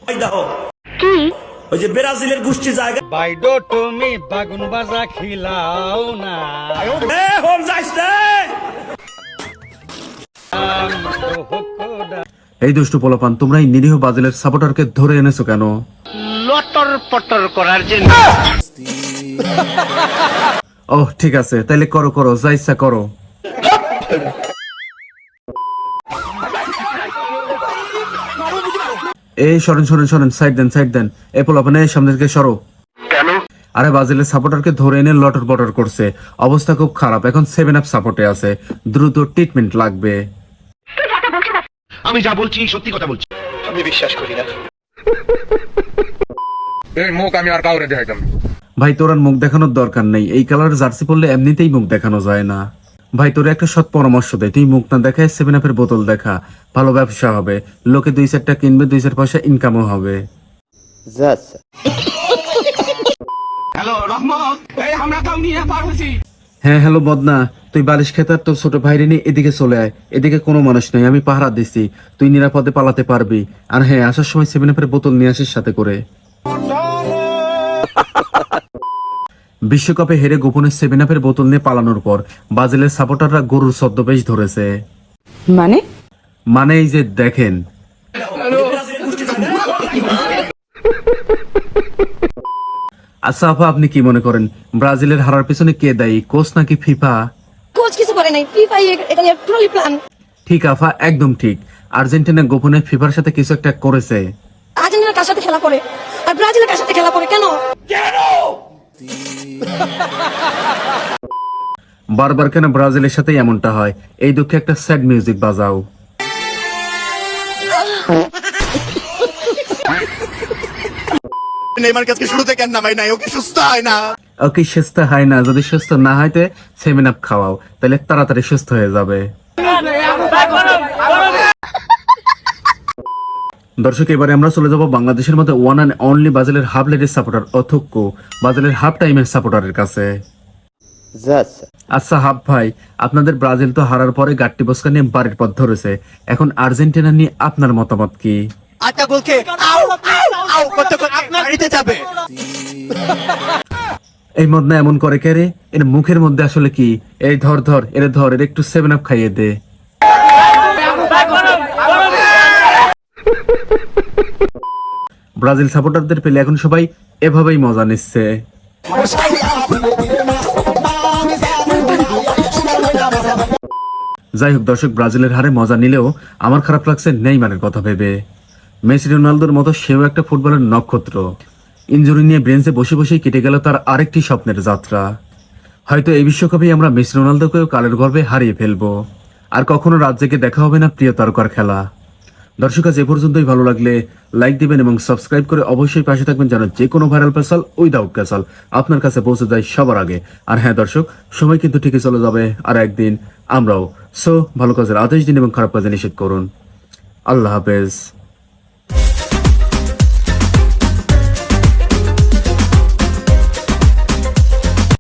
কি ওই যে ব্রাজিলের গোষ্ঠী জায়গা বাইডো তুমি বাগুন বাজা খিলাও না হোম যাইস রে। এই দুষ্টু পোলাপান, তোমরা এই নিরীহ ব্রাজিলের সাপোর্টারকে ধরে এনেছো কেন? লটর পটর করার জন্য। ওহ ঠিক আছে, তাইলে করো করো, যা ইচ্ছা করো। এই সরেন সরেন সরেন, সাইড দেন সাইড দেন। এই পোলাপান, এই সামনে থেকে সরো। কেন? আরে ব্রাজিলের সাপোর্টারকে ধরে এনে লটর বটর করছে, অবস্থা খুব খারাপ, এখন 7 আপ সাপোর্টে আছে, দ্রুত ট্রিটমেন্ট লাগবে। আমি যা বলছি সত্যি কথা বলছি। আমি বিশ্বাস করি না। এই মুখ আমি আর কাউরে দেখাইতাম না। ভাই তোর আর মুখ দেখানোর দরকার নেই, এই কালারের জার্সি পরলে এমনিতেই মুখ দেখানো যায় না। ভাই তোর একটা সৎ পরামর্শ দেয়, তুই মুখ না দেখায় 7 আপের বোতল দেখা, ভালো ব্যবসা হবে, লোকে 2-4টা কিনবে, 2-4 পয়সা ইনকামও হবে। হ্যালো রহমত, এই আমরা কাউ নিয়ে পার হইছি। হ্যাঁ হ্যালো বদনা, তুই বালিশ খেতে আর তোর ছোট ভাইরে নিয়ে এদিকে চলে আয়, এদিকে কোনো মানুষ নেই, আমি পাহারা দিছি, তুই নিরাপদে পালাতে পারবি। আর হ্যাঁ, আসার সময় 7 আপের বোতল নিয়ে আসিস সাথে করে। বিশ্বকাপে হেরে গোপনে 7 আপের বোতল নিয়ে পালানোর পর ব্রাজিলের সাপোর্টাররা গরুর ছদ্মবেশ ধরেছে। মানে এই যে দেখেন। আচ্ছা আপা, আপনি কি মনে করেন ব্রাজিলের হারার পিছনে কে দায়ী, কোচ নাকি ফিফা? কোচ কিছু করে নাই, ফিফা এটা পুরোই প্ল্যান। ঠিক আফা, একদম ঠিক। আর্জেন্টিনা গোপনে ফিফার সাথে কিছু একটা করেছে। আর্জেন্টিনা কার সাথে খেলা করে আর ব্রাজিলের কার সাথে খেলা করে কেন? বারবার কেন ব্রাজিলের সাথে এমনটা হয়? এই দুঃখে একটা স্যাড মিউজিক বাজাও। নেইমার কাছে শুরুতে কেন নামাই নাই? ওকে সুস্থ হয় না। ওকে সুস্থ হয় না, যদি সুস্থ না হইতে 7 আপ খাওয়াও, তাহলে তাড়াতাড়ি সুস্থ হয়ে যাবে। দর্শক, এবারে আমরা চলে যাব বাংলাদেশের মধ্যে ওয়ান অ্যান্ড অনলি ব্রাজিলের হাফ লেডের সাপোর্টার অথক্য ব্রাজিলের হাফ টাইমের সাপোর্টারের কাছে। আচ্ছা হাফ ভাই, আপনাদের ব্রাজিল তো হারার পরে গাট্টি বস্কা নিয়ে বাড়ির পথ ধরেছে, এখন আর্জেন্টিনা নিয়ে আপনার মতামত কি? আটা বলকে আউ আউ কত আপনার বাড়িতে যাবে। এই মদনা এমন করে কে রে? এর মুখের মধ্যে আসলে কি? এই ধর ধর, এর ধর, এর একটু 7 আপ খাইয়ে দে। ব্রাজিল সাপোর্টারদের পেলে এখন সবাই এভাবেই মজা নিচ্ছে। যাই হোক দর্শক, ব্রাজিলের হারে মজা নিলেও আমার খারাপ লাগছে নেইমারের কথা ভেবে। মেসি রোনালদোর মতো সেও একটা ফুটবলের নক্ষত্র, ইনজুরি নিয়ে বেঞ্চে বসে বসেই কেটে গেল তার আরেকটি স্বপ্নের যাত্রা। হয়তো এই বিশ্বকাপে আমরা মেসি রোনালদোকেও কালের গর্ভে হারিয়ে ফেলবো, আর কখনো রাত জেগে দেখা হবে না প্রিয় তারকার খেলা। দর্শক, আজ এ পর্যন্তই। ভালো লাগলে লাইক দিবেন এবং সাবস্ক্রাইব করে অবশ্যই পাশে থাকবেন, যেন যে কোনো ভাইরাল পেশাল উইদাউট ক্যাসাল আপনার কাছে পৌঁছে যায় সবার আগে। আর হ্যাঁ দর্শক, সময় কিন্তু ঠিকই চলে যাবে, আর একদিন আমরাও। সো ভালো কাজের আদেশ দিন এবং খারাপ কাজে নিষেধ করুন। আল্লাহ হাফেজ।